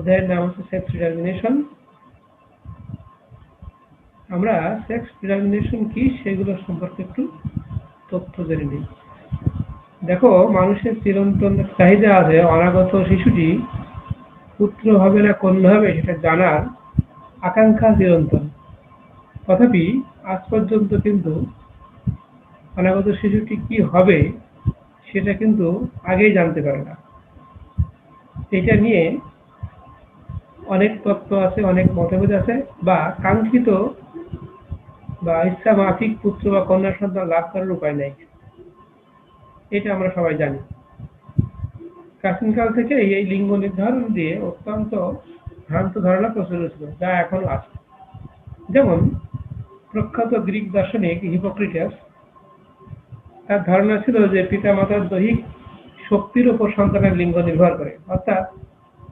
অধ্যায়ের নাম হচ্ছে সেক্স ডিটারমিনেশন। আমরা সেক্স ডিটারমিনেশন কি সেগুলো সম্পর্কে একটু তথ্য জেনে নিই। দেখো, মানুষের চিরন্তন চাহিদা আছে অনাগত শিশুটি পুত্র হবে না কন্যা হবে সেটা জানার আকাঙ্ক্ষা চিরন্তন। তথাপি আজ পর্যন্ত কিন্তু অনাগত শিশুটি কি হবে সেটা কিন্তু আগেই জানতে পারে না। এটা নিয়ে অনেক তত্ত্ব আছে, অনেক মতভেদ আছে, বা কাঙ্ক্ষিত বা ইচ্ছা মাফিক পুত্র বা কন্যা সন্তান লাভ করার উপায় নেই, এটা আমরা সবাই জানি। প্রাচীনকাল থেকে এই লিঙ্গ নির্ধারণ দিয়ে অত্যন্ত ভ্রান্ত ধারণা প্রচলিত ছিল, যা এখনো আছে। যেমন প্রখ্যাত গ্রিক দার্শনিক হিপোক্রেটাস, তার ধারণা ছিল যে পিতামাতার দৈহিক শক্তির উপর সন্তানের লিঙ্গ নির্ভর করে, অর্থাৎ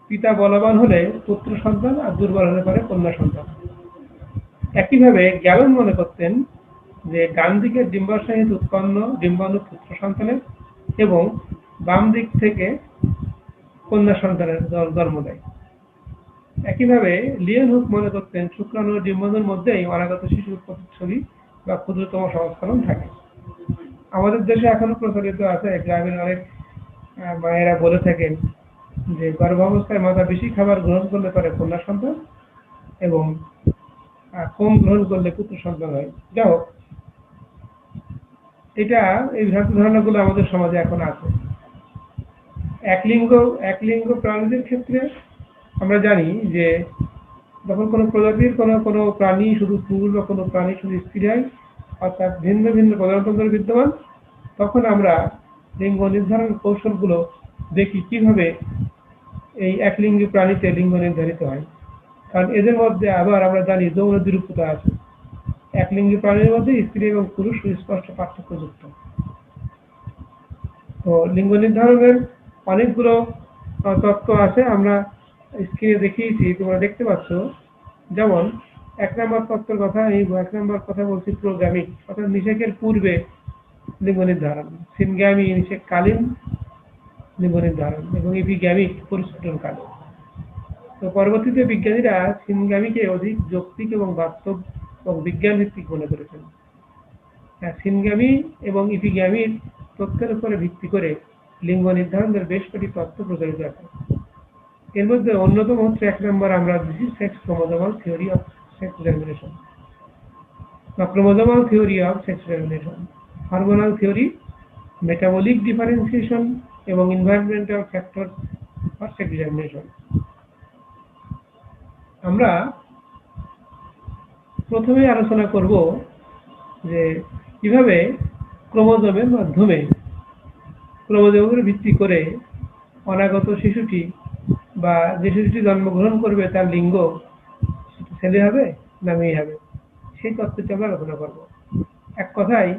পিতা বলবান হলে পুত্র সন্তান আর দুর্বল হলে পারে কন্যা সন্তান। একইভাবে গ্যালন মনে করতেন যে ডান দিকের ডিম্বাশয় উৎপন্ন ডিম্বাণু পুত্র সন্তানের এবং বাম দিক থেকে কন্যা সন্তানের জন্ম দেয়। একইভাবে লিয়েন হুক মনে করতেন শুক্রাণু ও ডিম্বাণুর মধ্যেই অনাগত শিশুর প্রতিচ্ছবি বা ক্ষুদ্রতম সংস্করণ থাকে। আমাদের দেশে এখনো প্রচলিত আছে, গ্রামের অনেক মায়েরা বলে থাকেন যে গর্ভাবস্থায় মাতা বেশি খাবার গ্রহণ করলে পারে কন্যা সন্তান এবং কম গ্রহণ করলে পুত্র সন্তান হয়। যাই হোক, এটা এই ভ্রান্ত ধারণাগুলো আমাদের সমাজে এখন আছে। একলিঙ্গ প্রাণীদের ক্ষেত্রে আমরা জানি যে যখন কোনো প্রজাতির কোনো প্রাণী শুধু পুরুষ বা কোনো প্রাণী শুধু স্ত্রী হয়, অর্থাৎ ভিন্ন ভিন্ন প্রজননতন্ত্র বিদ্যমান, তখন আমরা লিঙ্গ নির্ধারণ কৌশলগুলো দেখি কিভাবে এই একলিঙ্গী প্রাণীতে লিঙ্গ নির্ধারিত হয়। কারণ এদের মধ্যে আবার আমরা জানি যৌন দ্বিরূপতা আছে। একলিঙ্গী প্রাণীর মধ্যে স্ত্রী এবং পুরুষ সুস্পষ্ট পার্থক্যযুক্ত। তো লিঙ্গ নির্ধারণের অনেকগুলো তত্ত্ব আছে, আমরা স্ক্রিনে দেখিয়েছি, তোমরা দেখতে পাচ্ছ। যেমন 1 নম্বর তত্ত্বের কথা, এই 1 নম্বর কথা বলছি প্রোগ্রামিক, অর্থাৎ নিষেকের পূর্বে লিঙ্গ নির্ধারণ, সিনগ্যামি নিষেককালীন লিঙ্গ নির্ধারণ এবং এপিগ্যামিক পরিস্ফুটনকালে। তো পরবর্তীতে বিজ্ঞানীরা সিনগ্যামিকে অধিক যৌক্তিক এবং বাস্তব এবং বিজ্ঞান ভিত্তিক মনে করেছেন। সিনগ্যামি এবং এপিগ্যামির তথ্যের উপরে ভিত্তি করে লিঙ্গ নির্ধারণের বেশ কটি তত্ত্ব প্রচলিত আছে। এর মধ্যে অন্যতম হচ্ছে 1 নম্বর আমরা দিচ্ছি sex chromosomal theory of sex determination বা chromosomal theory of sex determination, hormonal theory, metabolic differentiation এবং environmental factor for sex determination. আমরা প্রথমে আলোচনা করব যে কিভাবে ক্রোমোজোমের মাধ্যমে ক্রোমোজোমের ভিত্তি করে অনাগত শিশুটি বা যে শিশুটি জন্মগ্রহণ করবে তার লিঙ্গ ছেলে হবে না মেয়ে হবে, সেই তত্ত্বটি আমরা আলোচনা করব। এক কথায়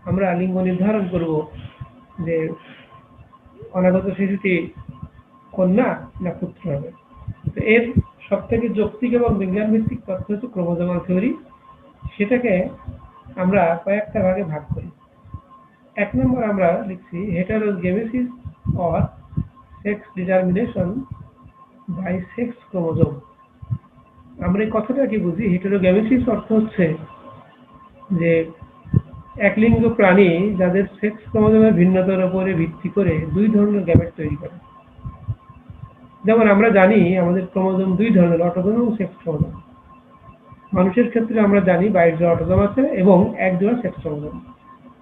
আমরা লিঙ্গ নির্ধারণ করব যে অনাগত শিশুটি কন্যা না পুত্র হবে। তো এর সবথেকে যৌক্তিক এবং বিজ্ঞান ভিত্তিক তথ্য হচ্ছে ক্রোমোজোমাল থিওরি। সেটাকে আমরা কয়েকটা ভাগে ভাগ করি। 1 নম্বর আমরা লিখছি heterogamesis or sex determination by sex chromosome. আমরা এই কথাটা কি বুঝি? হেটারোগেমেসিস অর্থ হচ্ছে যে একলিঙ্গ প্রাণী যাদের সেক্স ক্রোমোজোমের ভিন্নতার উপরে ভিত্তি করে 2 ধরনের গ্যামেট তৈরি করে। যেমন আমরা জানি আমাদের ক্রোমোজোম 2 ধরনের, অটোজোম এবং সেক্স ক্রোমোজোম। মানুষের ক্ষেত্রে আমরা জানি 22 জোড়া অটোজোম আছে এবং 1 জোড়া সেক্স ক্রোমোজোম।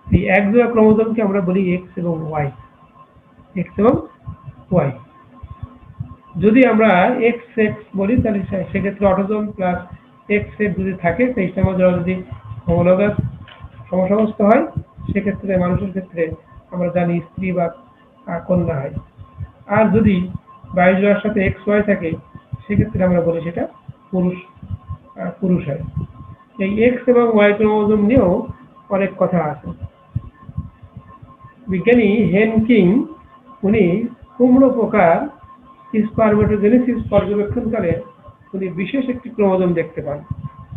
এই 1 জোড়া ক্রোমোজোমকে আমরা বলি এক্স এবং ওয়াই। এক্স এবং ওয়াই। যদি আমরা এক্স এক্স বলি তাহলে সেক্ষেত্রে অটোজোম প্লাস এক্স এক্স যদি থাকে, সেই সময় যদি হোমোলগাস সমসমস্ত হয়, সেক্ষেত্রে মানুষের ক্ষেত্রে আমরা জানি স্ত্রী বা কন্যা হয়। আর যদি 22 জোড়ার সাথে এক্স ওয়াই থাকে, সেক্ষেত্রে আমরা বলি সেটা পুরুষ হয়। এই এক্স এবং ওয়াই ক্রোমোজোম নিয়েও অনেক কথা আছে। বিজ্ঞানী হেন কিং উনি কুমড়ো পোকার স্পারমেটোজেনেসিস পর্যবেক্ষণকালে উনি বিশেষ একটি ক্রোমোজোম দেখতে পান,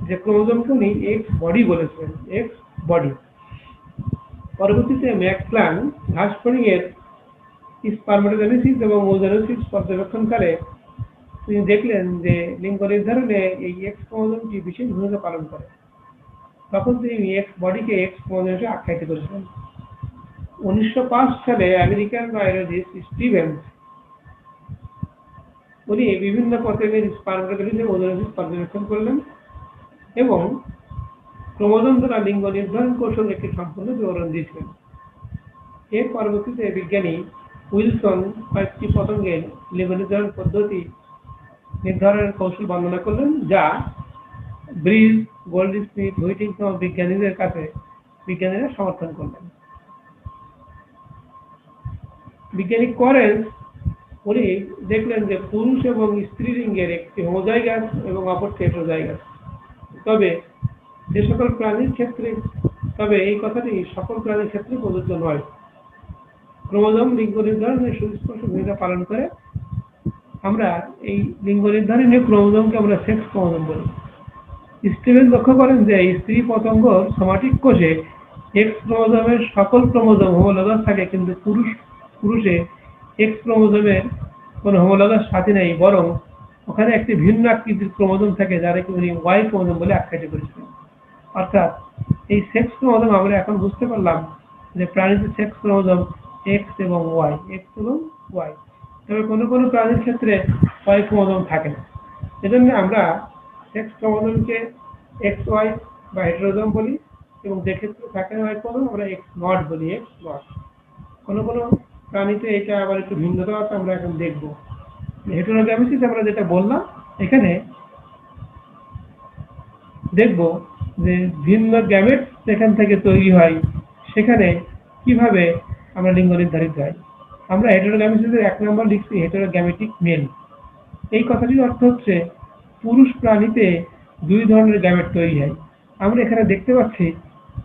যে ক্রোমোজোমকে উনি এক্স বডি বলেছিলেন, এক্স বডি। পরবর্তীতে ম্যাক্স প্ল্যাঙ্ক ঘাস ফড়িংয়ের স্পারমেটোজেনেসিস এবং ওজোনেসিস পর্যবেক্ষণকালে তিনি দেখলেন যে লিঙ্গ নির্ধারণে এই এক্স ক্রোমোজোমটি বিশেষ ভূমিকা পালন করে। তখন তিনি এক্স বডিকে এক্স ক্রোমোজোম হিসেবে আখ্যায়িত করেছিলেন। 1905 সালে আমেরিকান বায়োলজিস্ট স্টিভেন্স উনি বিভিন্ন পতঙ্গের স্পার্মোটোজেনিস এবং ওজোনোসিস পর্যবেক্ষণ করলেন এবং ক্রোমোজোম দ্বারা লিঙ্গ নির্ধারণ কৌশল একটি সম্পূর্ণ বিবরণ দিয়েছিলেন। এর পরবর্তীতে বিজ্ঞানী উইলসন কয়েকটি পতঙ্গের লিঙ্গ নির্ধারণ পদ্ধতি নির্ধারণের কৌশল বর্ণনা করলেন, যা ব্রিজ, গোল্ডস্মিথ, হুইটিং সহ বিজ্ঞানীরা সমর্থন করলেন। বিজ্ঞানী করেন্স উনি দেখলেন যে পুরুষ এবং স্ত্রী লিঙ্গের একটি হোমোজাইগাস এবং অপরটি হেটেরোজাইগাস। তবে এই কথাটি সকল প্রাণীর ক্ষেত্রে প্রযোজ্য নয়। ক্রোমোজোম লিঙ্গ নির্ধারণে সুস্পষ্ট ভূমিকা পালন করে। আমরা এই লিঙ্গ নির্ধারণে ক্রোমোজোমকে আমরা সেক্স ক্রোমোজোম বলি। স্টিভেন লক্ষ্য করেন যে স্ত্রী পতঙ্গ সোমাটিক কোষে এক্স ক্রোমোজোমের সকল ক্রোমোজোম হোমোলোগাস থাকে, কিন্তু পুরুষে এক্স ক্রোমোজোমের কোনো হোমোলোগাস সাথী নেই, বরং ওখানে একটি ভিন্ন আকৃতির ক্রোমোজোম থাকে, যাদেরকে উনি ওয়াই ক্রোমোজোম বলে আখ্যায়িত করেছিলেন। অর্থাৎ এই সেক্স ক্রোমোজোম আমরা এখন বুঝতে পারলাম যে প্রাণীতে সেক্স ক্রোমোজোম এক্স এবং ওয়াই, তবে কোনো কোনো প্রাণীর ক্ষেত্রে ওয়াই ক্রোমোজোম থাকে না। এজন্য আমরা সেক্স ক্রোমোজোমকে এক্স ওয়াই বা হেটেরোজোম বলি, এবং যে ক্ষেত্রে থাকে না ওয়াই ক্রোমোজোম আমরা এক্স নট বলি, এক্স নট। কোনো কোনো প্রাণীতে এটা আবার একটু ভিন্নতা আছে, আমরা এখন দেখব। হেটেরোগ্যামেসিস আমরা যেটা বললাম, এখানে দেখব যে ভিন্ন গ্যামেট যেখান থেকে তৈরি হয় সেখানে কিভাবে আমরা লিঙ্গ নির্ধারিত হয়। আমরা হেটেরোগ্যামেসিসের 1 নম্বর লিখছি হেটেরোগ্যামেটিক মেল। এই কথাটির অর্থ হচ্ছে পুরুষ প্রাণীতে 2 ধরনের গ্যামেট তৈরি হয়। আমরা এখানে দেখতে পাচ্ছি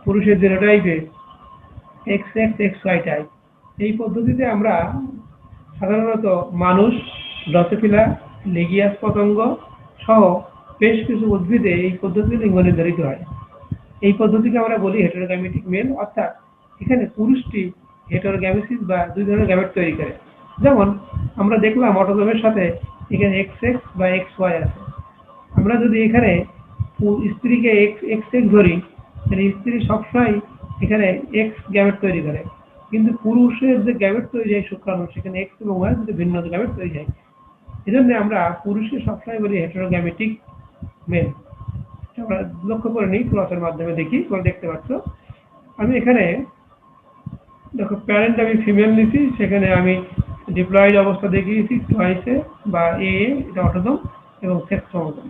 পুরুষের জিনোটাইপে XX, XY টাইপ। এই পদ্ধতিতে আমরা সাধারণত মানুষ, ড্রসোফিলা, লিগিয়াস পতঙ্গ সহ বেশ কিছু উদ্ভিদে এই পদ্ধতিতে লিঙ্গ নির্ধারিত হয়। এই পদ্ধতিকে আমরা বলি হেটেরোগ্যামেটিক মেল, অর্থাৎ এখানে পুরুষটি হেটেরোগ্যামেসিস বা 2 ধরনের গ্যামেট তৈরি করে। যেমন আমরা দেখলাম অটোজোমের সাথে এখানে XX বা XY আছে। আমরা যদি এখানে স্ত্রীকে XX ধরি, তাহলে স্ত্রী সবসময় এখানে X গ্যামেট তৈরি করে, কিন্তু পুরুষের যে গ্যামেট তৈরি হয় শুক্রাণু, সেখানে X এবং Y দুটো ভিন্ন গ্যামেট তৈরি হয়। এজন্য আমরা পুরুষকে সবসময় বলি হেটেরোগ্যামেটিক মেল। আমরা লক্ষ্য করে নিই, ক্রসের মাধ্যমে দেখি, তোমরা দেখতে পাচ্ছ। আমি এখানে দেখো প্যারেন্ট আমি ফিমেল নিচ্ছি, সেখানে আমি ডিপ্লয়েড অবস্থা দেখিয়েছি টয়েসে বা এটা অটোজোম এবং সেক্স ক্রোমোজোম।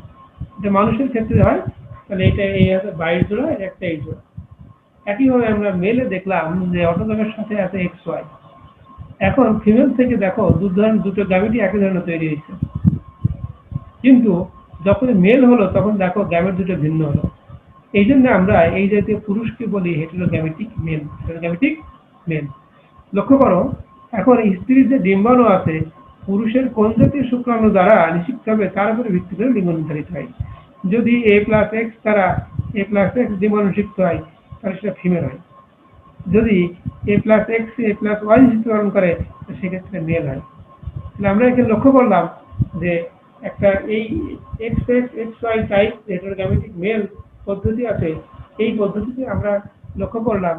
এটা মানুষের ক্ষেত্রে হয়, তাহলে এটা এই আছে 22 জোড়া, এটা একটা এই জোড়া। একইভাবে আমরা মেলে দেখলাম যে অটোজোমের সাথে আছে XY। এখন ফিমেল থেকে দেখো দুটো গ্যামেটই একই ধরনের তৈরি হয়েছে, কিন্তু যখন মেল হলো তখন দেখো গ্যামেট দুটো ভিন্ন হলো। এই জন্য আমরা এই জাতীয় পুরুষকে বলি হেটেরোগ্যামেটিক মেল। লক্ষ্য করো, এখন স্ত্রীর যে ডিম্বাণু আছে, পুরুষের কোন জাতীয় শুক্রাণু দ্বারা নিষিক্ত হবে তার উপরে ভিত্তি করে লিঙ্গ নির্ধারিত হয়। যদি A+X দ্বারা A+X ডিম্বাণু নিষিক্ত হয়, তাহলে সেটা ফিমেল হয়। যদি A+X A+Y নিষিক্ত করে, সেক্ষেত্রে মেল হয়। তাহলে আমরা এখানে লক্ষ্য করলাম যে একটা এই XX, XY টাইপ হেটেরোগ্যামেটিক মেল পদ্ধতি আছে। এই পদ্ধতিতে আমরা লক্ষ্য করলাম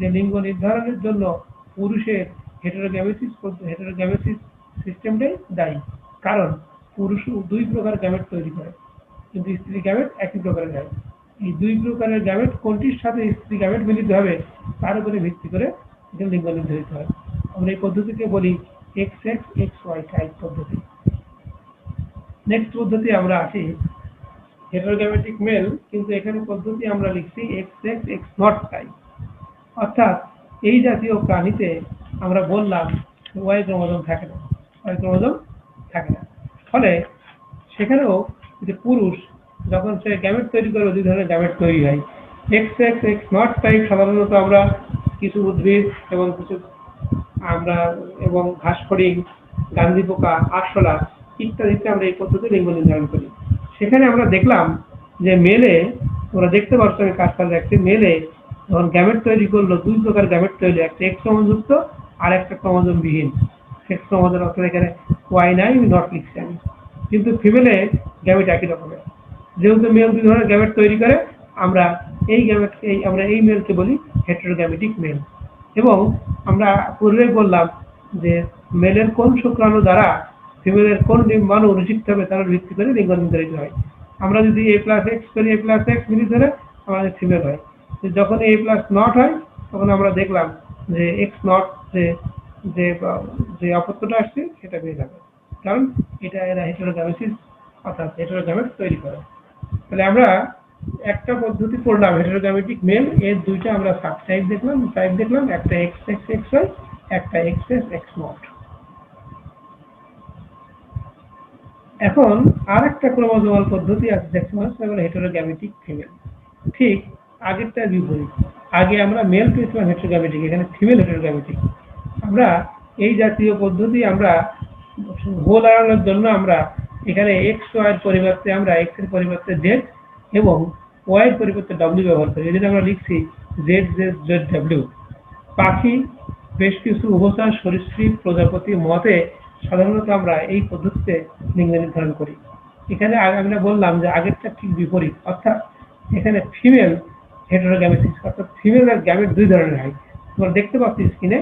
যে লিঙ্গ নির্ধারণের জন্য পুরুষের হেটেরোগ্যামেসিস সিস্টেমটাই দায়ী, কারণ পুরুষ 2 প্রকার গ্যামেট তৈরি করে, কিন্তু স্ত্রী গ্যামেট একই প্রকারের হয়। এই 2 প্রকারের গ্যামেট কোনটির সাথে স্ত্রী গ্যামেট মিলিত হবে তার উপরে ভিত্তি করে এটা লিঙ্গ নির্ধারিত হয়। আমরা এই পদ্ধতিকে বলি XX, XY টাইপ পদ্ধতি। নেক্সট পদ্ধতি আমরা আসি হেটেরোগ্যামেটিক মেল, কিন্তু এখানে পদ্ধতি আমরা লিখছি XX, X0 টাইপ। অর্থাৎ এই জাতীয় প্রাণীতে আমরা বললাম ওয়াই ক্রোমোজোম থাকে না, ফলে সেখানেও যে পুরুষ যখন সে গ্যামেট তৈরি করে 2 ধরনের গ্যামেট তৈরি হয়। XX, X0 টাইপ সাধারণত আমরা কিছু উদ্ভিদ এবং ঘাস ফড়িং, গান্ধী পোকা, আরশোলা ইত্যাদিতে আমরা এই পদ্ধতি লিঙ্গ নির্ধারণ করি। সেখানে আমরা দেখলাম যে মেলে, তোমরা দেখতে পাচ্ছ আমি কাজটা দেখছি, মেলে যখন গ্যামেট তৈরি করলো 2 প্রকার গ্যামেট তৈরি, একটা X ক্রোমোজোমযুক্ত আর একটা ক্রোমোজোম বিহীন। সেক্স ক্রোমোজোম অর্থাৎ এখানে Y নাই, আমি নট লিখছি আমি। কিন্তু ফিমেলে গ্যামেট একই রকমের। যেহেতু মেল দুই ধরনের গ্যামেট তৈরি করে, আমরা এই মেলকে বলি হেটেরোগ্যামেটিক মেল। এবং আমরা পূর্বেই বললাম যে মেলের কোন শুক্রাণু দ্বারা ফিমেলের কোন ডিম্বাণু নিষিক্ত হবে তার ভিত্তি করে লিঙ্গ নির্ধারিত হয়। আমরা যদি A+X করি, A+X মিলি ধরে আমাদের ফিমেল হয়। যখন A+0 হয় তখন আমরা দেখলাম যে X0 যে অপত্যটা আসছে সেটা পেয়ে যাবে, কারণ এরা হেটেরোগ্যামেসিস অর্থাৎ হেটেরোগ্যামেট তৈরি করে। তাহলে আমরা একটা পদ্ধতি পড়লাম হেটেরোগ্যামেটিক মেল, এর দুইটা আমরা সাবটাইপ দেখলাম, একটা XXXY, একটা XSX0। এখন আর একটা ক্রোমোজোমাল পদ্ধতি আছে দেখতে হেটেরোগ্যামেটিক ফিমেল। ঠিক আগেরটার বিপরীত। আগে আমরা মেল পেয়েছিলাম হেটেরোগ্যামেটিক, এখানে ফিমেল হেটেরোগ্যামেটিক। আমরা এই জাতীয় পদ্ধতি আমরা হোল আড়ানোর জন্য আমরা এখানে XY এর পরিবর্তে আমরা X এর পরিবর্তে Z এবং Y এর পরিবর্তে W ব্যবহার করি। এজন্য আমরা লিখছি ZZZW। পাখি, বেশ কিছু উভচর, সরীসৃপ, প্রজাপতি, মতে সাধারণত আমরা এই পদ্ধতিতে লিঙ্গ নির্ধারণ করি। এখানে আমরা বললাম যে আগেরটা ঠিক বিপরীত, অর্থাৎ এখানে ফিমেল হেটেরোগ্যামেটিক, অর্থাৎ ফিমেলের গ্যামেট দুই ধরনের হয়। তোমরা দেখতে পাচ্ছি স্ক্রিনে,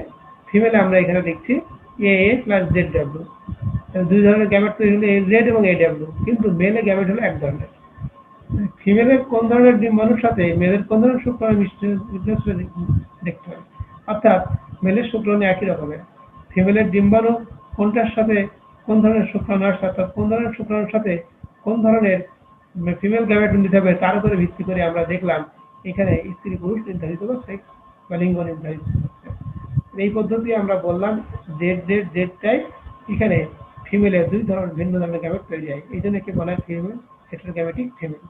ফিমেলে আমরা এখানে দেখছি AA+ZW, দুই ধরনের গ্যামেট তৈরি হলো AZ এবং AW, কিন্তু মেলে গ্যামেট হলো এক ধরনের। ফিমেলের কোন ধরনের ডিম্বাণুর সাথে মেলের কোন ধরনের শুক্রাণু মিশ্র দেখতে হবে, অর্থাৎ মেলের শুক্রাণু একই রকমের, ফিমেলের ডিম্বাণু কোনটার সাথে কোন ধরনের শুক্রাণু আসছে, অর্থাৎ কোন ধরনের শুক্রাণুর সাথে কোন ধরনের ফিমেল গ্যামেট নিতে হবে তার উপরে ভিত্তি করে আমরা দেখলাম এখানে স্ত্রী পুরুষ নির্ধারিত বা সেক্স বা লিঙ্গ নির্ধারিত হচ্ছে। এই পদ্ধতি আমরা বললাম Z টাইপ, এখানে ফিমেলের দুই ধরনের ভিন্ন ধরনের গ্যামেট তৈরি হয়, এই জন্য একে বলা হয় ফিমেল হেটেরোগ্যামেটিক ফিমেল।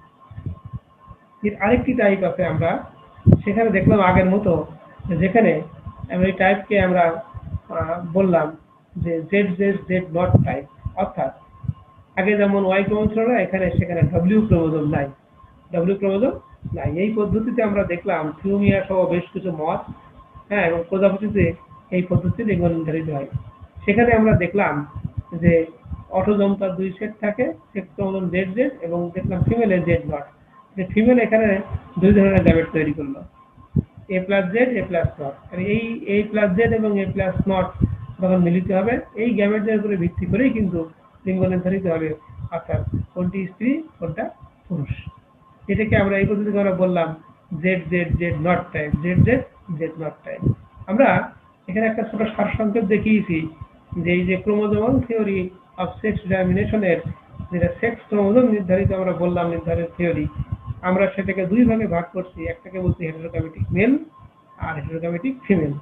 এর আরেকটি টাইপ আছে, আমরা সেখানে দেখলাম আগের মতো, যেখানে এই টাইপকে আমরা বললাম যে ZZ টাইপ, অর্থাৎ আগে যেমন Y ক্রোমোজোম ছিল না, সেখানে W ক্রোমোজোম নাই, এই পদ্ধতিতে আমরা দেখলাম থিওমিয়া সহ বেশ কিছু মত, এবং প্রজাপতিতে এই পদ্ধতিতে লিঙ্গ নির্ধারিত হয়। সেখানে আমরা দেখলাম যে অটোজোম তার দুই সেট থাকে, সেক্স ক্রোমোজোম ZZ এবং দেখলাম ফিমেলের Z0। যে ফিমেল এখানে দুই ধরনের গ্যামেট তৈরি করলো, A+Z, A+0। এই A+Z এবং A+0 যখন মিলিত হবে, এই গ্যামেটদের উপরে ভিত্তি করেই কিন্তু লিঙ্গ নির্ধারিত হবে, অর্থাৎ কোনটি স্ত্রী কোনটা পুরুষ। এটাকে আমরা এই পদ্ধতিতে আমরা বললাম ZZ/Z0 টাইপ, ZZ/Z0 টাইপ। আমরা এখানে একটা ছোট সারসংক্ষেপ দেখিয়েছি যে এই যে ক্রোমোজোমাল থিওরি অফ সেক্স ডিটারমিনেশনের, যেটা সেক্স ক্রোমোজোম নির্ধারিত আমরা বললাম নির্ধারিত থিওরি, আমরা সেটাকে দুই ভাগে ভাগ করছি, একটাকে বলছি হেটেরোগ্যামেটিক মেল আর হেটেরোগ্যামেটিক ফিমেল।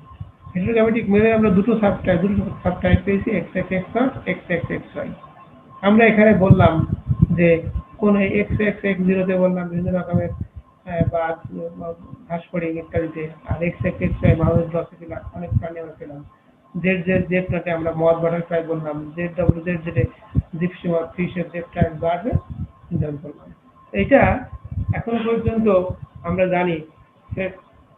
হেটেরোগ্যামেটিক মেলে আমরা দুটো সাবটাইপ পেয়েছি, XXX0, XXXY। আমরা এখানে বললাম যে কোন XXX0 বললাম বিভিন্ন রকমের ঘাসফড়িং ইত্যাদিতে, আর XXXY মানুষ ড্রসোফিলা অনেক প্রাণী আমরা পেলাম। ZZ/Z আমরা মদ বাটারফ্লাই বললাম, ZWZ জিপসি মদ, ফিশের জেপটাইল বার্ড নির্ধারণ করলাম। এইটা এখনো পর্যন্ত আমরা জানি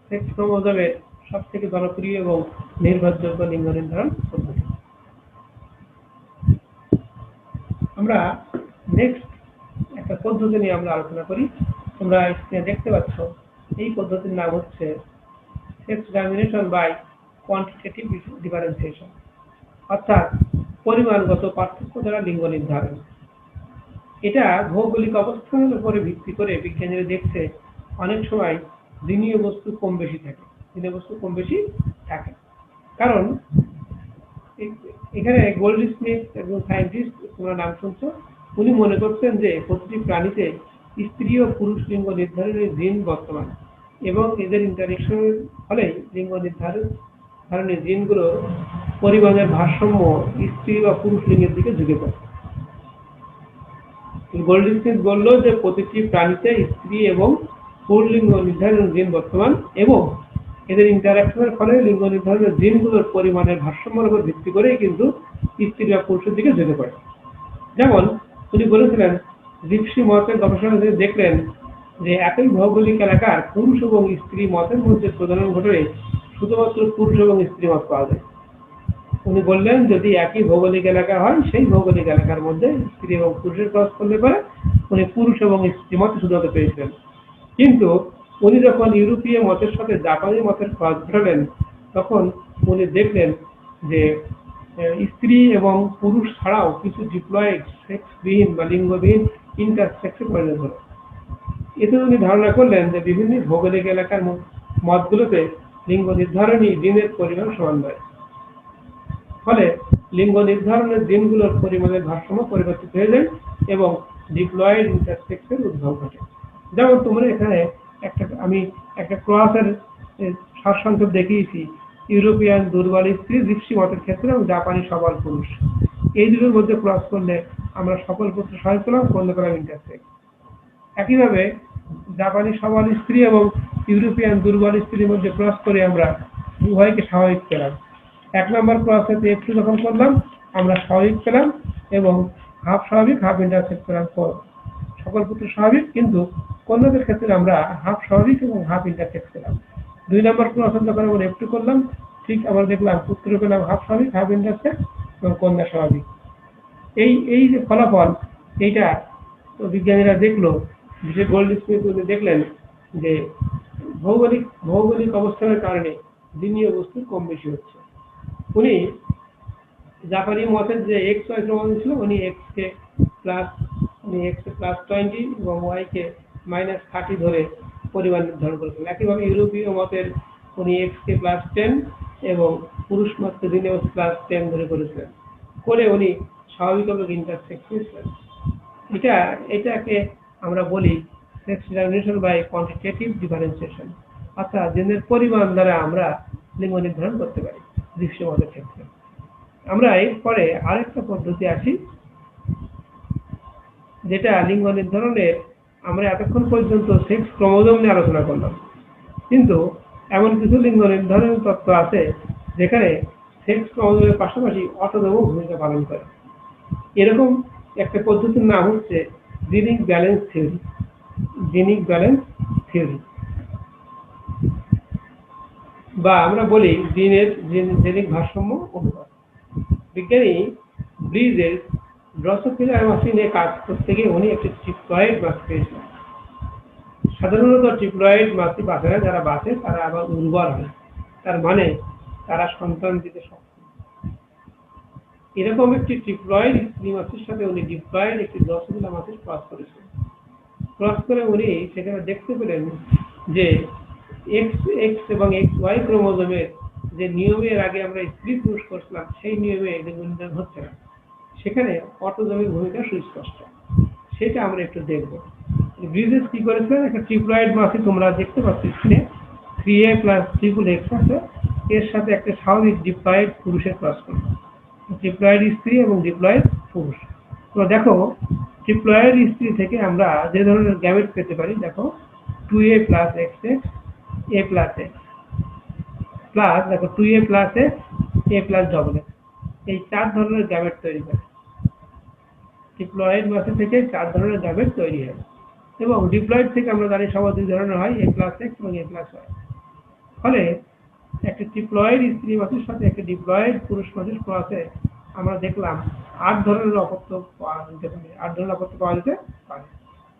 সেক্স ক্রোমোজোমের সবথেকে জনপ্রিয় এবং নির্ভরযোগ্য লিঙ্গ নির্ধারণ পদ্ধতি। আমরা নেক্সট একটা পদ্ধতি নিয়ে আমরা আলোচনা করি। তোমরা স্ক্রিনে দেখতে পাচ্ছ, এই পদ্ধতির নাম হচ্ছে sex determination by quantitative differentiation, অর্থাৎ পরিমাণগত পার্থক্য দ্বারা লিঙ্গ নির্ধারণ। এটা ভৌগোলিক অবস্থানের উপরে ভিত্তি করে বিজ্ঞানীরা দেখছে অনেক সময় জিনীয় বস্তু কম বেশি থাকে, কারণ এখানে গোল্ডস্মিথ এবং সায়েন্টিস্ট, তোমরা নাম শুনছো, উনি মনে করছেন যে প্রতিটি প্রাণীতে স্ত্রী ও পুরুষ লিঙ্গ নির্ধারণের জিন বর্তমান, এবং এদের ইন্টারেকশনের ফলে লিঙ্গ নির্ধারণের জিনগুলো পরিমাণের ভারসাম্য স্ত্রী বা পুরুষ লিঙ্গের দিকে ঝুঁকে পড়ে। গোল্ডস্মিথ বলল যে প্রতিটি প্রাণীতে স্ত্রী এবং পুরুষ লিঙ্গ নির্ধারণের জিন বর্তমান, এবং এদের ইন্টারাকশনের ফলে লিঙ্গ নির্ধারণের জিনগুলোর পরিমাণের ভারসাম্যের উপর ভিত্তি করেই কিন্তু স্ত্রী বা পুরুষের দিকে ঝুঁকে পড়ে। যেমন উনি বলেছিলেন, জিপসি মতের গবেষণা থেকে দেখলেন যে একই ভৌগোলিক এলাকার পুরুষ এবং স্ত্রী মতের মধ্যে প্রজনন ঘটে শুধুমাত্র পুরুষ এবং স্ত্রী মত পাওয়া যায়। উনি বললেন যদি একই ভৌগোলিক এলাকা হয় সেই ভৌগোলিক এলাকার মধ্যে স্ত্রী এবং পুরুষের ক্রস করলে পরে উনি পুরুষ এবং স্ত্রী মতে শুধরাতে পেরেছিলেন। কিন্তু উনি যখন ইউরোপীয় মতের সাথে জাপানি মতের ক্রস ঘটালেন তখন উনি দেখলেন যে স্ত্রী এবং পুরুষ ছাড়াও কিছু ডিপ্লয়েড সেক্সবিহীন বা লিঙ্গবিহীন ইন্টারসেক্সে পরিণত হলো। এতে উনি ধারণা করলেন যে বিভিন্ন ভৌগোলিক এলাকার মতগুলোতে লিঙ্গ নির্ধারণী দিনের পরিমাণ সমান নয়। ফলে লিঙ্গ নির্ধারণের দিনগুলোর পরিমাণের ভারসাম্য পরিবর্তিত হয়ে যায় এবং ডিপ্লয়েড ইন্টারসেক্সের উদ্ভব ঘটে। যেমন তোমরা এখানে আমি একটা ক্রসের সারসংক্ষেপ দেখিয়েছি, ইউরোপিয়ান দুর্বল স্ত্রী জিপসি মতের ক্ষেত্রে এবং জাপানি সবল পুরুষ, এই দুটোর মধ্যে ক্রস করলে আমরা সকল পুত্র সহায় পেলাম, বন্ধ পেলাম ইন্টারসেক্স। একইভাবে জাপানি সবল স্ত্রী এবং ইউরোপিয়ান দুর্বল স্ত্রীর মধ্যে ক্রস করে আমরা উভয়কে স্বাভাবিক পেলাম। 1 নম্বর ক্রসে একটু যখন করলাম আমরা স্বাভাবিক পেলাম এবং হাফ স্বাভাবিক হাফ ইন্টারসেক্স পেলাম, সকল পুত্র স্বাভাবিক, কিন্তু কন্যাদের ক্ষেত্রে আমরা হাফ স্বাভাবিক এবং হাফ ইন্টারসেক্স পেলাম। 2 নম্বর ক্রসে যখন আমরা একটু করলাম ঠিক আমরা দেখলাম পুত্র পেলাম হাফ স্বাভাবিক হাফ ইন্টারসেক্স এবং কন্যা স্বাভাবিক। এই যে ফলাফল, এইটা তো বিজ্ঞানীরা দেখলো, বিশেষ গোল্ড স্মিথ উনি দেখলেন যে ভৌগোলিক অবস্থানের কারণে দিনীয় বস্তু কম বেশি হচ্ছে। উনি জাপানি মতের যে এক্স ওয়াই ক্রম ছিল উনি এক্স কে প্লাস 20 এবং ওয়াই কে -30 ধরে পরিমাণ নির্ধারণ করেছিলেন। একইভাবে ইউরোপীয় মতের উনি এক্স কে +10 এবং পুরুষ মতের দিনে +10 ধরে করেছিলেন, করে উনি স্বাভাবিক এবং ইন্টারসেক্স করেছিলেন। এটাকে আমরা বলি sex determination by quantitative differentiation, অর্থাৎ জিনের পরিমাণ দ্বারা আমরা লিঙ্গ নির্ধারণ করতে পারি দৃশ্য মতের ক্ষেত্রে। আমরা এরপরে আরেকটা পদ্ধতি আসি, যেটা লিঙ্গ নির্ধারণের আমরা এতক্ষণ পর্যন্ত সেক্স ক্রোমোজোম নিয়ে আলোচনা করলাম, কিন্তু এমন কিছু লিঙ্গ নির্ধারণের তত্ত্ব আছে যেখানে সেক্স ক্রোমোজোমের পাশাপাশি অটোজোমও ভূমিকা পালন করে। এরকম একটা পদ্ধতির নাম হচ্ছে জিনিক ব্যালেন্স থিওরি, বা আমরা বলি জেনিক ভারসাম্য অনুপাত। বিজ্ঞানী ব্রিজের ড্রসোফিলা মেশিনে কাজ করতে গিয়ে উনি একটি ট্রিপ্লয়েড মাছ পেয়েছিলেন। সাধারণত ট্রিপ্লয়েড মাছই বাঁচে না, যারা বাঁচে তারা আবার উর্বর হয়, তার মানে তারা সন্তান দিতে সক্ষম। এরকম একটি ট্রিপ্লয়েড স্ত্রী মাছের সাথে উনি ডিপ্লয়েড একটি ড্রসোফিলা মাছের ক্রস করেছিলেন। ক্রস করে উনি সেখানে দেখতে পেলেন যে এক্স এবং XY ক্রোমোজোমের যে নিয়মের আগে আমরা স্ত্রী পুরুষ করছিলাম সেই নিয়মে নির্ধারণ হচ্ছে না, সেখানে অটোজোমের ভূমিকা সুস্পষ্ট। সেটা আমরা একটু দেখব। ব্রিজেস কি করেছিলেন, একটা ট্রিপ্লয়েড মাছই তোমরা দেখতে পাচ্ছ স্ক্রিনে, 3A + XXX আছে, এর সাথে একটা স্বাভাবিক ডিপ্লয়েড পুরুষের ক্রস করবে, ট্রিপ্লয়েড স্ত্রী এবং ডিপ্লয়েড পুরুষ। তোমরা দেখো ট্রিপ্লয়েড স্ত্রী থেকে আমরা যে ধরনের গ্যামেট পেতে পারি, দেখো 2A + XX A + X plus দেখো 2A + X A + XX, এই 4 ধরনের গ্যামেট তৈরি করে। ট্রিপ্লয়েড মাছ থেকে 4 ধরনের গ্যামেট তৈরি হয় এবং ডিপ্লয়েড থেকে আমরা জানি সব 2 ধরনের হয়, A + X এবং A + Y। ফলে একটা ট্রিপ্লয়েড স্ত্রী মাছের সাথে একটা ডিপ্লয়েড পুরুষ মাছের ক্রসে আমরা দেখলাম 8 ধরনের অপত্য পাওয়া যেতে পারে।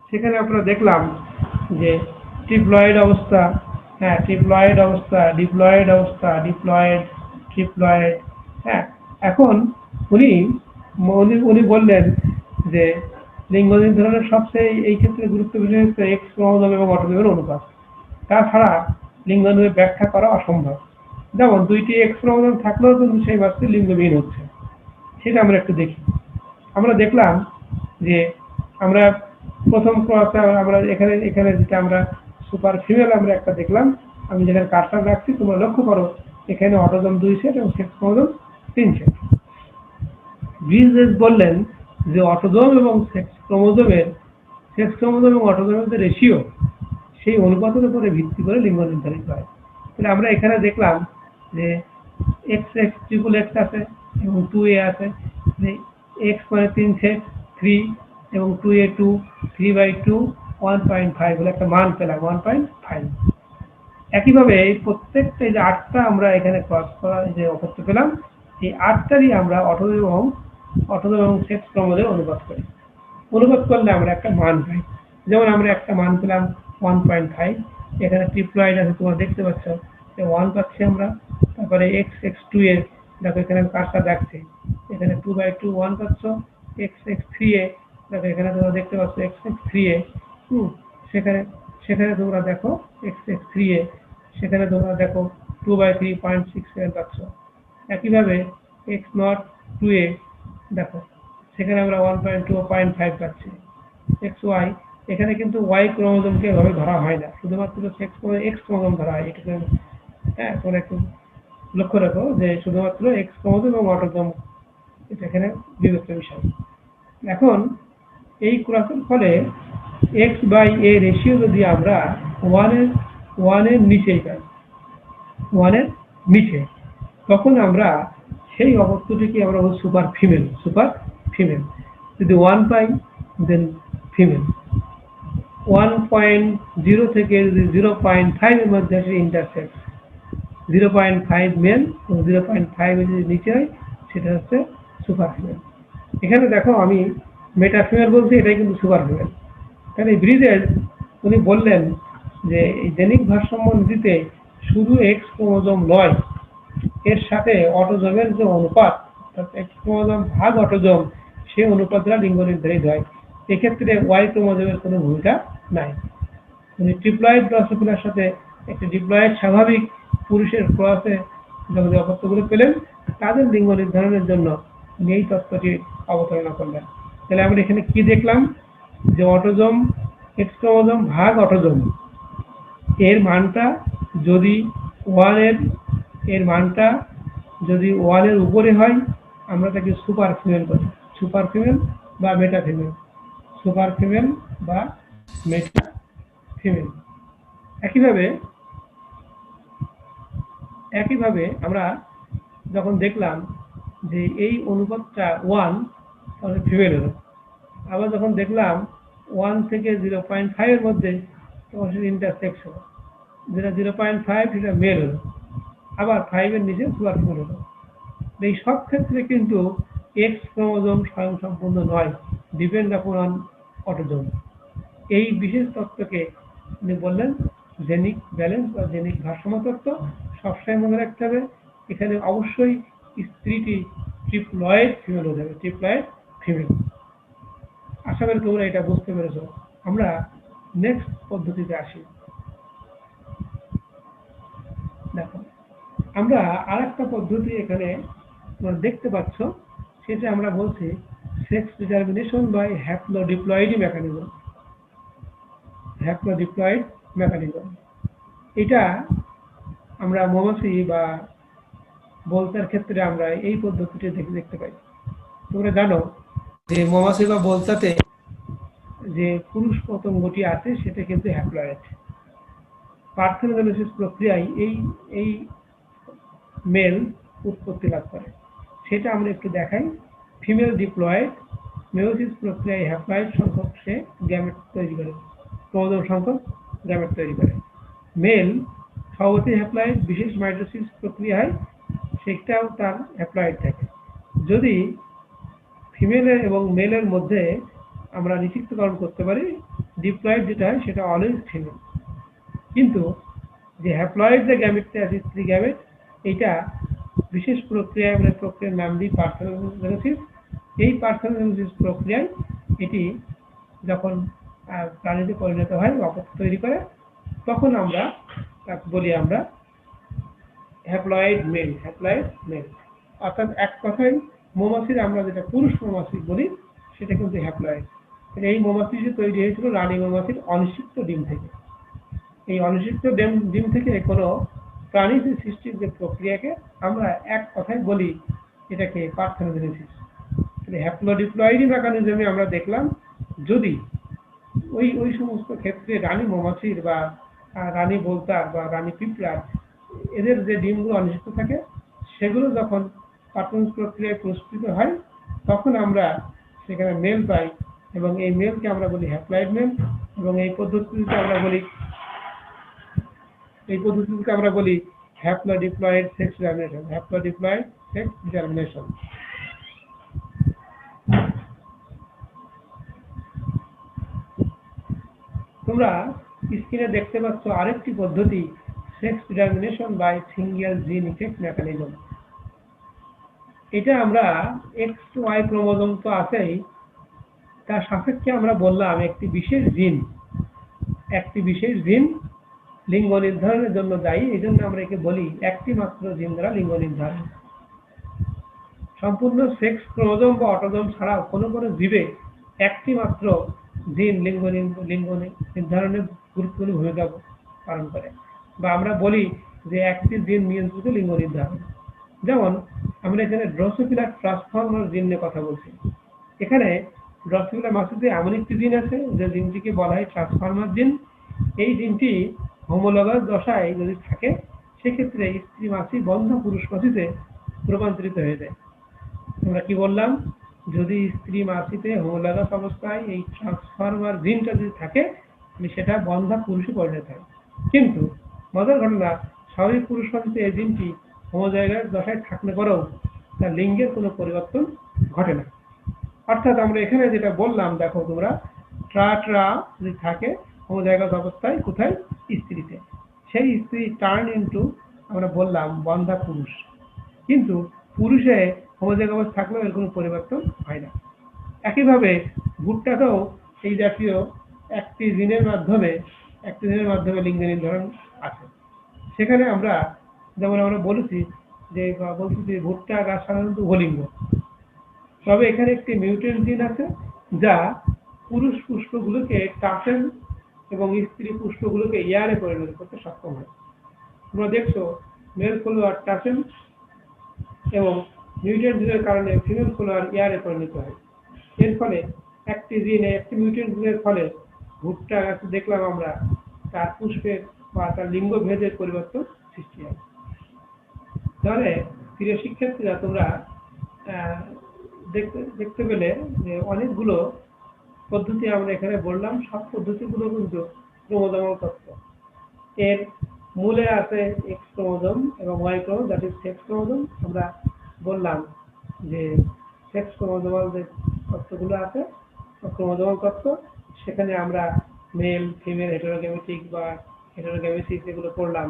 সেখানে আমরা দেখলাম যে ট্রিপ্লয়েড অবস্থা, ডিপ্লয়েড অবস্থা, ট্রিপ্লয়েড। হ্যাঁ, এখন উনি বললেন যে লিঙ্গ নির্ধারণের সবচেয়ে এই ক্ষেত্রে গুরুত্ব বিষয় হচ্ছে এক্স ক্রোমোজোম এবং অটোজোমের অনুপাত। তাছাড়া লিঙ্গ নিয়ে ব্যাখ্যা করা অসম্ভব। যেমন 2টি এক্স ক্রোমোজোম থাকলেও কিন্তু সেই বাচ্চাটি লিঙ্গবিহীন হচ্ছে, সেটা আমরা একটু দেখি। আমরা দেখলাম যে আমরা প্রথম ক্রসে আমরা এখানে যেটা আমরা সুপার ফিমেল আমরা একটা দেখলাম, আমি যেখানে কার্সার রাখছি তোমরা লক্ষ্য করো এখানে অটোজোম 2 সেট এবং সেক্স ক্রোমোজোম 3 সেট। ব্রিজেস বললেন যে অটোজোম এবং সেক্স ক্রোমোজোম এবং অটোজোমের যে রেশিও, সেই অনুপাতের উপরে ভিত্তি করে লিঙ্গ নির্ধারিত হয়। তাহলে আমরা এখানে দেখলাম যে XX আছে এবং 2A আছে, X মানে 3 সেট 3 এবং 2A 2 3/2 1.5 বলে একটা মান পেলাম 1.5। একইভাবে এই প্রত্যেকটা যে 8টা আমরা এখানে ক্রস করা যে অপত্য পেলাম, এই 8টারই আমরা অটোজোম এবং সেক্স ক্রোমোজোমে অনুবাদ করি। অনুবাদ করলে আমরা একটা মান পাই। যেমন আমরা একটা মান পেলাম 1.5, এখানে ট্রিপ্লয়েড আছে তোমরা দেখতে পাচ্ছ, 1 পাচ্ছি আমরা। তারপরে XX2 এর দেখো এখানে কাজটা দেখছে, এখানে 2/2 1 পাচ্ছ। XX3 এ দেখো এখানে তোমরা দেখতে পাচ্ছ XX3 এ সেখানে সেখানে তোমরা দেখো XX3 এ সেখানে তোমরা দেখো 2/3.67 পাচ্ছ। একইভাবে X02 এ দেখো সেখানে আমরা 1.2.5 পাচ্ছি। XY এখানে কিন্তু Y ক্রোমোজোমকে এভাবে ধরা হয় না, শুধুমাত্র সেক্স X ক্রোমোজোম ধরা হয়। এটা হ্যাঁ, তোমরা একটু লক্ষ্য রাখো যে শুধুমাত্র X ক্রোমোজোম এবং অটোজোম এটা এখানে বিবেচ্য বিষয়। এখন এই ক্রসের ফলে X/A রেশিও যদি আমরা 1 এর নিচেই পাই, 1 এর নিচে, তখন আমরা সেই অবস্থাটিকে আমরা বলি সুপার ফিমেল। যদি 1 পাই দেন ফিমেল। 1.0 থেকে যদি 0.5 এর মধ্যে আসে ইন্টারসেক্স, 0.5 মেল এবং 0.5 এর যদি নিচে হয় সেটা হচ্ছে সুপার ফিমেল। এখানে দেখো আমি মেটা ফিমেল বলছি, এটাই কিন্তু সুপার ফিমেল। কারণ এই ব্রিজের উনি বললেন যে এই জেনিক ভারসাম্য নীতিতে শুধু এক্স ক্রোমোজোম নয়, এর সাথে অটোজোমের যে অনুপাত, এক্স ক্রোমোজোম ভাগ অটোজোম, সেই অনুপাত দ্বারা লিঙ্গ নির্ধারিত হয়। এক্ষেত্রে ওয়াই ক্রোমোজোমের কোনো ভূমিকা নাই। উনি ট্রিপ্লয়েড ড্রসোফিলার সাথে একটি ডিপ্লয়েড স্বাভাবিক পুরুষের ক্রসে যখন অপত্যগুলো পেলেন, তাদের লিঙ্গ নির্ধারণের জন্য এই তত্ত্বটি অবতারণা করলেন। তাহলে আমরা এখানে কি দেখলাম যে অটোজোম, এক্স ক্রোমোজোম ভাগ অটোজোম, এর মানটা যদি 1 এর মানটা যদি 1 এর উপরে হয় আমরা তাকে সুপার ফিমেল বলি, সুপার ফিমেল বা মেটা ফিমেল, সুপার ফিমেল বা মেটা ফিমেল। একইভাবে আমরা যখন দেখলাম যে এই অনুপাতটা 1 তাহলে ফিমেল হলো, আবার যখন দেখলাম 1 থেকে 0.5 এর মধ্যে তখন সেটা ইন্টারসেক্স হলো, যেটা 0.5 সেটা মেল হলো, আবার 5 এর নিচে সুপার ফিমেল হলো। এই সব ক্ষেত্রে কিন্তু এক্স ক্রোমোজোম স্বয়ংসম্পূর্ণ নয়, ডিপেন্ড আপন অটোজোম। এই বিশেষ তত্ত্বকে উনি বললেন জেনিক ব্যালেন্স বা জেনিক ভারসাম্য তত্ত্ব। সবসময় মনে রাখতে হবে এখানে অবশ্যই স্ত্রীটি ট্রিপ্লয়েড ফিমেল হয়ে যাবে, ট্রিপ্লয়েড ফিমেল। আশা করি তোমরা এটা বুঝতে পেরেছ। আমরা নেক্সট পদ্ধতিতে আসি। দেখো আমরা আরেকটা পদ্ধতি এখানে তোমরা দেখতে পাচ্ছ, সেটা আমরা বলছি sex determination by haplodiploid mechanism. Haplodiploid mechanism এটা আমরা মৌমাছি বা বলতার ক্ষেত্রে আমরা এই পদ্ধতিটি দেখতে পাই। তোমরা জানো যে মৌমাছি বা বলতাতে যে পুরুষ পতঙ্গটি আছে সেটা কিন্তু হ্যাপ্লয়েড। পার্থেনোজেনেসিস প্রক্রিয়ায় এই মেল উৎপত্তি লাভ করে, সেটা আমরা একটু দেখাই। ফিমেল ডিপ্লয়েড মেয়োসিস প্রক্রিয়ায় হ্যাপ্লয়েড সংখ্যক সে গ্যামেট তৈরি করে, ক্রোমোজোম সংখ্যক গ্যামেট তৈরি করে। মেল স্বভাবতই হ্যাপ্লয়েড, বিশেষ মাইটোসিস প্রক্রিয়া হয় সেটাও তার হ্যাপ্লয়েড থাকে। যদি ফিমেলের এবং মেলের মধ্যে আমরা নিষিক্তকরণ করতে পারি, ডিপ্লয়েড যেটা হয় সেটা অলওয়েজ ফিমেল। কিন্তু যে হ্যাপ্লয়েড যে গ্যামেটটা আছে, স্ত্রী গ্যামেট, এটা বিশেষ প্রক্রিয়ায় আমরা প্রক্রিয়ার নাম দিই পার্থেনোজেনেসিস। এই পার্থেনোজেনেসিস প্রক্রিয়ায় এটি যখন প্রাণীতে পরিণত হয়, অপত্য তৈরি করে, তখন আমরা তাকে বলি আমরা হ্যাপ্লয়েড মেল, হ্যাপ্লয়েড মেল। অর্থাৎ এক কথায় মৌমাছির আমরা যেটা পুরুষ মৌমাছি বলি সেটা কিন্তু হ্যাপ্লয়েড। এই মৌমাছি তৈরি হয়েছিল রানী মৌমাছির অনিষিক্ত ডিম থেকে। এই অনিষিক্ত ডিম থেকে কোনো প্রাণী সৃষ্টির যে প্রক্রিয়াকে আমরা এক কথায় বলি এটাকে পার্থেনোজেনেসিস। হ্যাপ্লোডিপ্লয়েড মেকানিজমে আমরা দেখলাম যদি ওই সমস্ত ক্ষেত্রে রানী মৌমাছির বা রানী বলতার বা রানী পিঁপড়ার এদের যে ডিমগুলো অনিষিক্ত থাকে সেগুলো যখন পার্থেনোজেনেসিস প্রক্রিয়ায় প্রস্ফুটিত হয় তখন আমরা সেখানে মেল পাই, এবং এই মেলকে আমরা বলি হ্যাপ্লয়েড মেল। এবং এই পদ্ধতিতে আমরা বলি haplodiploid sex determination. Haplodiploid sex determination. তোমরা স্ক্রিনে দেখতে পাচ্ছ আরেকটি পদ্ধতি, sex determination by single gene effect mechanism. এটা আমরা এক্স ওয়াই ক্রোমোজোম তো আছেই, তার সাপেক্ষে আমরা বললাম একটি বিশেষ জিন লিঙ্গ নির্ধারণের জন্য দায়ী। এই জন্য আমরা একে বলি একটি মাত্র জিন দ্বারা লিঙ্গ নির্ধারণ। সম্পূর্ণ সেক্স ক্রোমোজোম বা অটোজোম ছাড়াও কোনো জীবে একটি মাত্র জিন লিঙ্গ নির্ধারণে গুরুত্বপূর্ণ ভূমিকা পালন করে, বা আমরা বলি যে একটি জিন নিয়ন্ত্রিত লিঙ্গ নির্ধারণ। যেমন আমরা এখানে ড্রসোফিলা ট্রান্সফর্মার জিন নিয়ে কথা বলছি। এখানে ড্রসোফিলা মাসিতে এমন একটি জিন আছে যে জিনটিকে বলা হয় ট্রান্সফর্মার জিন। এই জিনটি হোমোলগাস দশায় যদি থাকে সেক্ষেত্রে স্ত্রী মাসি বন্ধ পুরুষ মাসিতে রূপান্তরিত হয়ে যায়। আমরা কি বললাম, যদি স্ত্রী মাসিতে হোমোলগাস অবস্থায় এই ট্রান্সফর্মার জিনটা যদি থাকে সেটা বন্ধা পুরুষে পরিণত হয়। কিন্তু মজার ঘটনা, স্বাভাবিক পুরুষ মাসিতে এই জিনটি হোমোজাইগাস দশায় থাকলে পরেও তার লিঙ্গের কোনো পরিবর্তন ঘটে না। অর্থাৎ আমরা এখানে যেটা বললাম, দেখো তোমরা, ট্রা যদি থাকে হোমোজাইগাস অবস্থায় কোথায়, স্ত্রীতে, সেই স্ত্রী টার্ন ইনটু আমরা বললাম বন্ধা পুরুষ। কিন্তু পুরুষে হোমোজাইগাস অবস্থা থাকলেও এর কোনো পরিবর্তন হয় না। একইভাবে ভুট্টাতেও এই জাতীয় একটি জিনের মাধ্যমে লিঙ্গ নির্ধারণ আছে। সেখানে আমরা যেমন আমরা বলছি যে ভুট্টা গাছ সাধারণত উভলিঙ্গ, তবে এখানে একটি মিউটেন্ট জিন আছে যা পুরুষ পুষ্পগুলোকে টাসেল এবং স্ত্রী পুষ্পগুলোকে ইয়ারে পরিণত করতে সক্ষম হয়। তোমরা দেখছো মেল ফলোয়ার টাসেল এবং মিউটেন্ট জিনের কারণে ফিমেল ফলোয়ার ইয়ারে পরিণত হয়। এর ফলে একটি মিউটেন্ট জিনের ফলে ভুট্টা গাছে দেখলাম আমরা তার পুষ্পের বা তার লিঙ্গ ভেদের পরিবর্তন সৃষ্টি হয়। তাহলে প্রিয় শিক্ষার্থীরা, তোমরা দেখতে পেলে যে অনেকগুলো পদ্ধতি আমরা এখানে বললাম। সব পদ্ধতিগুলো কিন্তু ক্রোমোজোমাল তত্ত্ব। এর মূলে আছে এক্স ক্রোমোজোম এবং Y chromosome, that is sex chromosome. আমরা বললাম যে সেক্স ক্রোমোজোমাল যে তত্ত্বগুলো আছে, ক্রোমোজোমাল তত্ত্ব, সেখানে আমরা মেল ফিমেল হেটেরোগ্যামেটিক বা হেটেরোগ্যামেসিস এগুলো পড়লাম।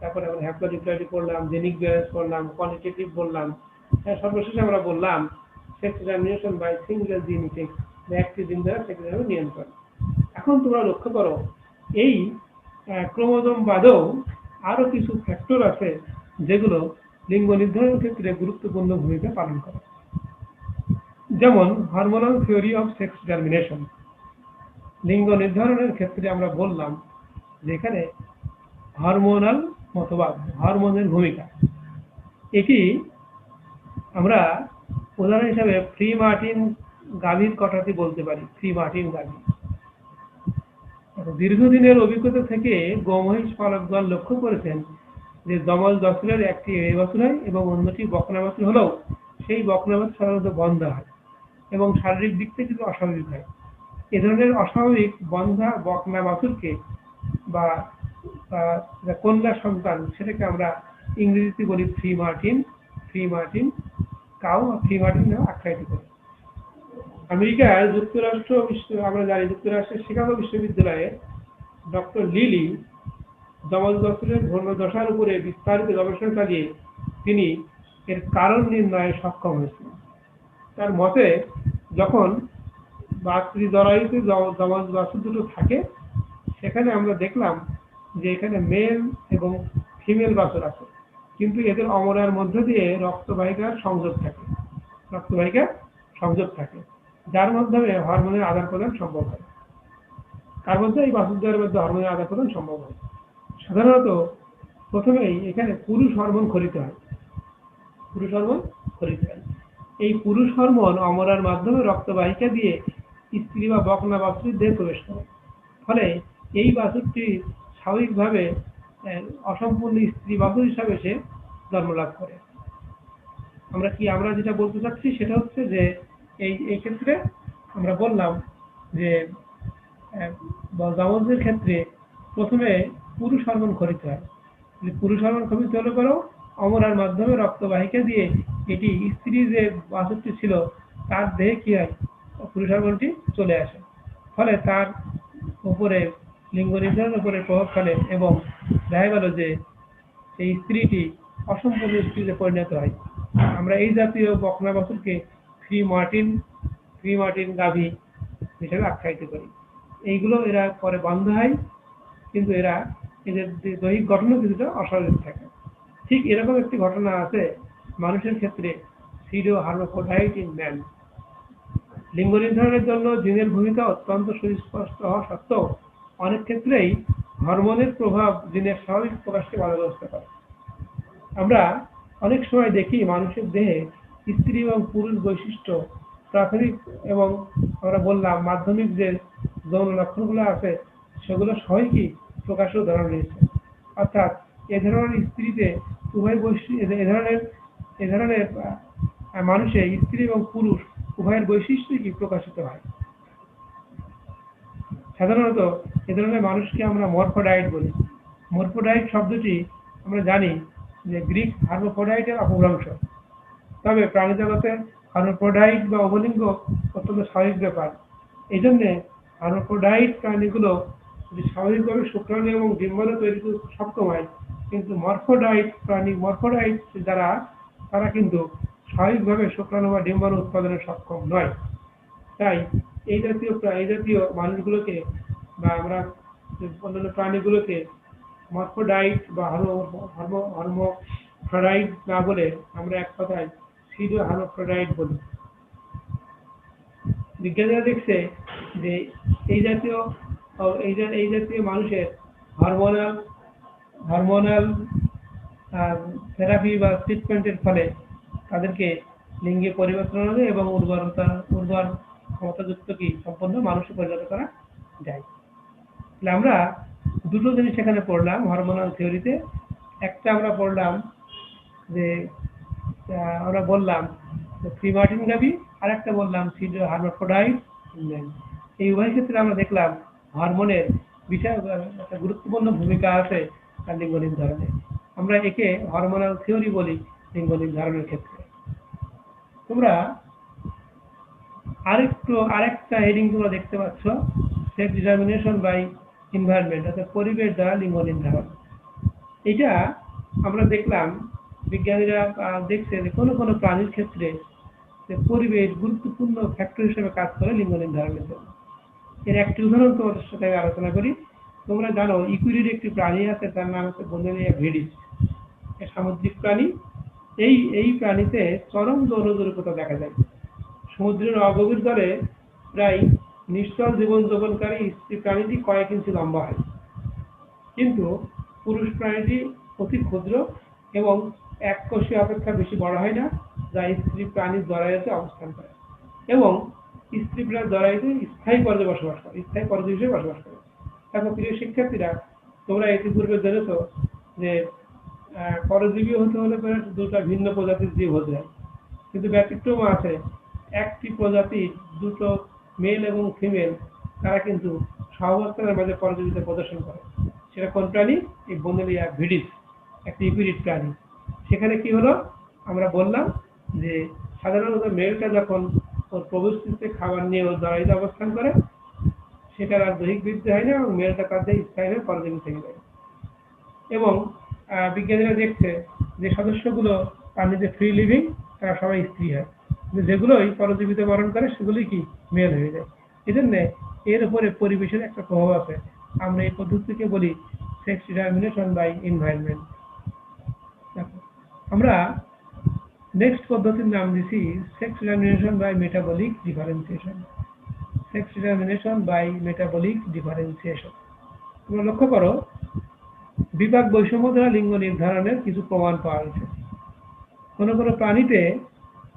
তারপরে আমরা হ্যাপ্লোডিপ্লয়েড পড়লাম, জেনিক ব্যালেন্স পড়লাম, কোয়ান্টিটেটিভ বললাম। সর্বশেষে আমরা বললাম sex determination by single gene effect, একটি জিন দ্বারা সেক্স নিয়ন্ত্রণ। এখন তোমরা লক্ষ্য করো, এই ক্রোমোজোম বাদেও আরো কিছু ফ্যাক্টর আছে যেগুলো লিঙ্গ নির্ধারণের ক্ষেত্রে গুরুত্বপূর্ণ ভূমিকা পালন করে। যেমন hormonal theory of sex determination. লিঙ্গ নির্ধারণের ক্ষেত্রে আমরা বললাম যেখানে হরমোনাল মতবাদ, হরমোনের ভূমিকা, এটি আমরা উদাহরণ হিসাবে ফ্রি মার্টিন গাভীর কথাটি বলতে পারি। ফ্রি মার্টিন গাভী দীর্ঘদিনের অভিজ্ঞতা থেকে গোমহিষ পালকগণ লক্ষ্য করেছেন যে যমজ বাছুরের একটি এড়ে বাছুর হয় এবং অন্যটি বকনা বাছুর হলেও সেই বকনা বাছুর সাধারণত বন্ধা হয় এবং শারীরিক দিক থেকে কিন্তু অস্বাভাবিক হয়। এ ধরনের অস্বাভাবিক বন্ধা বকনা বাছুরকে বা কন্যা সন্তান, সেটাকে আমরা ইংরেজিতে বলি free Martin cow, free Martin নামে আখ্যায়িত করি। আমেরিকার আমরা জানি যুক্তরাষ্ট্রের শিকাগো বিশ্ববিদ্যালয়ে ডক্টর লিলি যমজ বাছুরের ভ্রূণদশার উপরে বিস্তারিত গবেষণা চালিয়ে তিনি এর কারণ নির্ণয়ে সক্ষম হয়েছিলেন। তার মতে, যখন জরায়ুতে যমজ বাছুর দুটো থাকে, সেখানে আমরা দেখলাম যে এখানে মেল এবং ফিমেল বাছুর আছে, কিন্তু এদের অমরার মধ্য দিয়ে রক্তবাহিকার সংযোগ থাকে, যার মাধ্যমে হরমোনের আদান প্রদান সম্ভব হয়। তার মধ্যে এই বাছুরদের মধ্যে হরমোনের আদান প্রদান সম্ভব হয়। সাধারণত প্রথমেই এখানে পুরুষ হরমোন খরিত হয়। এই পুরুষ হরমোন অমরার মাধ্যমে রক্তবাহিকা দিয়ে স্ত্রী বা বকনা বাছুরের দেহে প্রবেশ করে। ফলে এই বাছুরটি স্বাভাবিকভাবে অসম্পূর্ণ স্ত্রী বাছুর হিসাবে সে জন্মলাভ করে। আমরা যেটা বলতে চাচ্ছি সেটা হচ্ছে যে এই ক্ষেত্রে আমরা বললাম যে যমজের ক্ষেত্রে প্রথমে পুরুষ হরমোন খরিত হয়, পুরুষ হরমোন ক্ষপিত হলে পরেও অমরার মাধ্যমে রক্তবাহিকা দিয়ে এটি স্ত্রী যে বাছুরটি ছিল তার দেহে কি হয়, পুরুষ হরমোনটি চলে আসে, ফলে তার উপরে লিঙ্গ নির্ধারণের উপরে প্রভাব ফেলে এবং দেখা গেল যে সেই স্ত্রীটি অসম্পূর্ণ স্ত্রীতে পরিণত হয়। আমরা এই জাতীয় বকনা বাছুরকে ফ্রি মার্টিন গাভী হিসেবে আখ্যায়িত করি। এইগুলো এরা পরে বন্ধ হয়, কিন্তু এদের দৈহিক গঠনও কিছুটা অস্বাভাবিক থাকে। ঠিক এরকম একটি ঘটনা আছে মানুষের ক্ষেত্রে, সিডো হার্মাফ্রোডাইট ইন ম্যান। লিঙ্গ নির্ধারণের জন্য জিনের ভূমিকা অত্যন্ত সুস্পষ্ট হওয়া সত্ত্বেও অনেক ক্ষেত্রেই হরমোনের প্রভাব জিনের স্বাভাবিক প্রকাশকে বাধাগ্রস্ত করে। আমরা অনেক সময় দেখি মানুষের দেহে স্ত্রী এবং পুরুষ বৈশিষ্ট্য প্রাথমিক এবং আমরা বললাম মাধ্যমিক যে যৌন লক্ষণগুলো আছে সেগুলো সবই কি প্রকাশেও ধরা রয়েছে। অর্থাৎ এ ধরনের স্ত্রীতে উভয় বৈশিষ্ট্য এ ধরনের মানুষে স্ত্রী এবং পুরুষ উভয়ের বৈশিষ্ট্যই কি প্রকাশিত হয়। সাধারণত এ ধরনের মানুষকে আমরা মরফোডাইট বলি। মরফোডাইট শব্দটি আমরা জানি যে গ্রিক হার্মোফ্রোডাইটের অপভ্রংশ। তবে প্রাণী জগতে হার্মোফ্রোডাইট বা উভলিঙ্গ অত্যন্ত স্বাভাবিক ব্যাপার। এই জন্যে হার্মোফ্রোডাইট প্রাণীগুলো যদি স্বাভাবিকভাবে শুক্রাণু এবং ডিম্বাণু তৈরি করতে সক্ষম হয়, কিন্তু মরফোডাইট যারা তারা কিন্তু স্বাভাবিকভাবে শুক্রাণু বা ডিম্বাণু উৎপাদনে সক্ষম নয়। তাই এই জাতীয় মানুষগুলোকে বা আমরা অন্যান্য প্রাণীগুলোকে মরফোডাইট বা হার্মোফ্রোডাইট না বলে আমরা এক কথায় সিডো হার্মোফ্রোডাইট বলি। বিজ্ঞানীরা দেখছে যে এই জাতীয় মানুষের হরমোনাল থেরাপি বা ট্রিটমেন্টের ফলে তাদেরকে লিঙ্গে পরিবর্তন হবে এবং উর্বর ক্ষমতাযুক্ত কি সম্পন্ন মানুষে পরিণত করা যায়। তাহলে আমরা দুটো জিনিস এখানে পড়লাম হরমোনাল থিওরিতে। একটা আমরা পড়লাম যে আমরা বললাম ফ্রি মার্টিন গাভী, আর একটা বললাম সিডো হার্মাফ্রোডাইট। এই উভয় ক্ষেত্রে আমরা দেখলাম হরমোনের বিশাল একটা গুরুত্বপূর্ণ ভূমিকা আছে তার লিঙ্গ নির্ধারণে। আমরা একে হরমোনাল থিওরি বলি লিঙ্গ নির্ধারণের ক্ষেত্রে। তোমরা আরেকটা হেডিং তোমরা দেখতে পাচ্ছ, সেক্স ডিটারমিনেশন বাই এনভায়রনমেন্ট, অর্থাৎ পরিবেশ দ্বারা লিঙ্গ নির্ধারণ। এটা আমরা দেখলাম বিজ্ঞানীরা দেখছে যে কোনো কোনো প্রাণীর ক্ষেত্রে যে পরিবেশ গুরুত্বপূর্ণ ফ্যাক্টর হিসেবে কাজ করে লিঙ্গ নির্ধারণের জন্য। এর একটি উদাহরণ তোমাদের সাথে আলোচনা করি। তোমরা জানো ইকুইরিড একটি প্রাণী আছে, তার নাম হচ্ছে বন্দেলিয়া ভিডিস, সামুদ্রিক প্রাণী। এই প্রাণীতে চরম যৌন দুর্বলতা দেখা যায়। সমুদ্রের অগভীর জলে প্রায় নিশ্চল জীবনযাপনকারী স্ত্রী প্রাণীটি কয়েক ইঞ্চি লম্বা হয়, কিন্তু পুরুষ প্রাণীটি অতি ক্ষুদ্র এবং এক কোষীয় অপেক্ষা বেশি বড় হয় না, যা স্ত্রী প্রাণীর জরায়ুতে অবস্থান করে এবং স্ত্রী প্রাণীর জরায়ুতে স্থায়ী পর্যায়ে বসবাস করে। এখন প্রিয় শিক্ষার্থীরা, তোমরা ইতিপূর্বে জেনেছ যে পরজীবী হতে হলে পরে দুটো ভিন্ন প্রজাতির জীব হতে হয়, কিন্তু ব্যতিক্রম আছে। একটি প্রজাতির দুটো মেল এবং ফিমেল তারা কিন্তু সহাবস্থানের মাঝে পরজীবিতা প্রদর্শন করে। সেটা কোন প্রাণী? এই বন্দেলিয়া ভিডিস, একটি ইকুইরিড প্রাণী। সেখানে কি হলো, আমরা বললাম যে সাধারণত মেলটা যখন ওর প্রবস্থিতিতে খাবার নিয়ে ওর জরায়ুতে অবস্থান করে, সেটার আর দৈহিক বৃদ্ধি হয় না এবং মেলটা তার দেহে স্থায়ীভাবে পরজীবী থেকে যায়। এবং বিজ্ঞানীরা দেখছে যে সদস্যগুলো প্রাণীতে ফ্রি লিভিং, তারা সবাই স্ত্রী হয়, যেগুলোই পরজীবিতে বরণ করে সেগুলোই কি মেল হয়ে যায়। এই জন্যে এর উপরে পরিবেশের একটা প্রভাব আছে। আমরা এই পদ্ধতিকে বলি সেক্স ডিটারমিনেশন বাই এনভায়রনমেন্ট। আমরা নেক্সট পদ্ধতির নাম দিছি sex determination by metabolic differentiation. Sex determination by metabolic differentiation. তোমরা লক্ষ্য করো, বিপাক বৈষম্য দ্বারা লিঙ্গ নির্ধারণের কিছু প্রমাণ পাওয়া গেছে। কোনো কোনো প্রাণীতে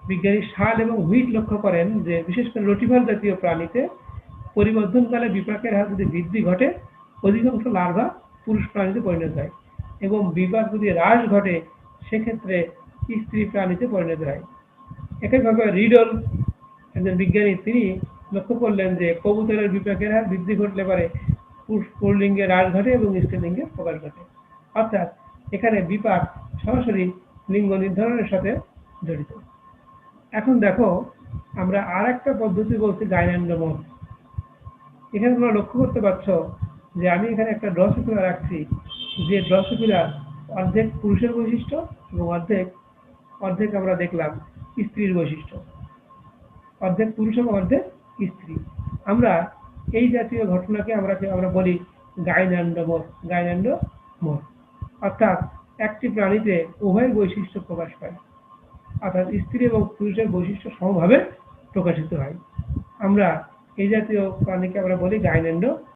বিজ্ঞানী শাল এবং হুইট লক্ষ্য করেন যে বিশেষ করে রোটিভার জাতীয় প্রাণীতে পরিবর্তনকালে বিপাকের হার যদি বৃদ্ধি ঘটে, অধিকাংশ লার্ভা পুরুষ প্রাণীতে পরিণত হয়, এবং বিপাক যদি হ্রাস ঘটে সেক্ষেত্রে স্ত্রী প্রাণীতে পরিণত হয়। একইভাবে রিডল, একজন বিজ্ঞানী, তিনি লক্ষ্য করলেন যে কবুতরের বিপাকের হার বৃদ্ধি ঘটলে পারে পুরুলিঙ্গে হ্রাস ঘটে এবং স্ত্রীলিঙ্গে প্রকাশ ঘটে। অর্থাৎ এখানে বিপাক সরাসরি লিঙ্গ নির্ধারণের সাথে জড়িত। এখন দেখো আমরা আর একটা পদ্ধতি বলছি গাইন্যান্ডোমর্ফ। এখানে তোমরা লক্ষ্য করতে পারছো যে আমি এখানে একটা ড্রসোফিলা রাখছি, যে ড্রসোফিলা অর্ধেক পুরুষের বৈশিষ্ট্য এবং অর্ধেক আমরা দেখলাম স্ত্রীর বৈশিষ্ট্য, অর্ধেক পুরুষ এবং অর্ধেক স্ত্রী। আমরা এই জাতীয় ঘটনাকে আমরা বলি গাইন্যান্ডোমর্ফ, অর্থাৎ একটি প্রাণীতে উভয় বৈশিষ্ট্য প্রকাশ পায়, অর্থাৎ স্ত্রী এবং পুরুষের বৈশিষ্ট্য সমভাবে প্রকাশিত হয়। আমরা এই জাতীয় প্রাণীকে আমরা বলি গাইন্যান্ডোমর্ফ।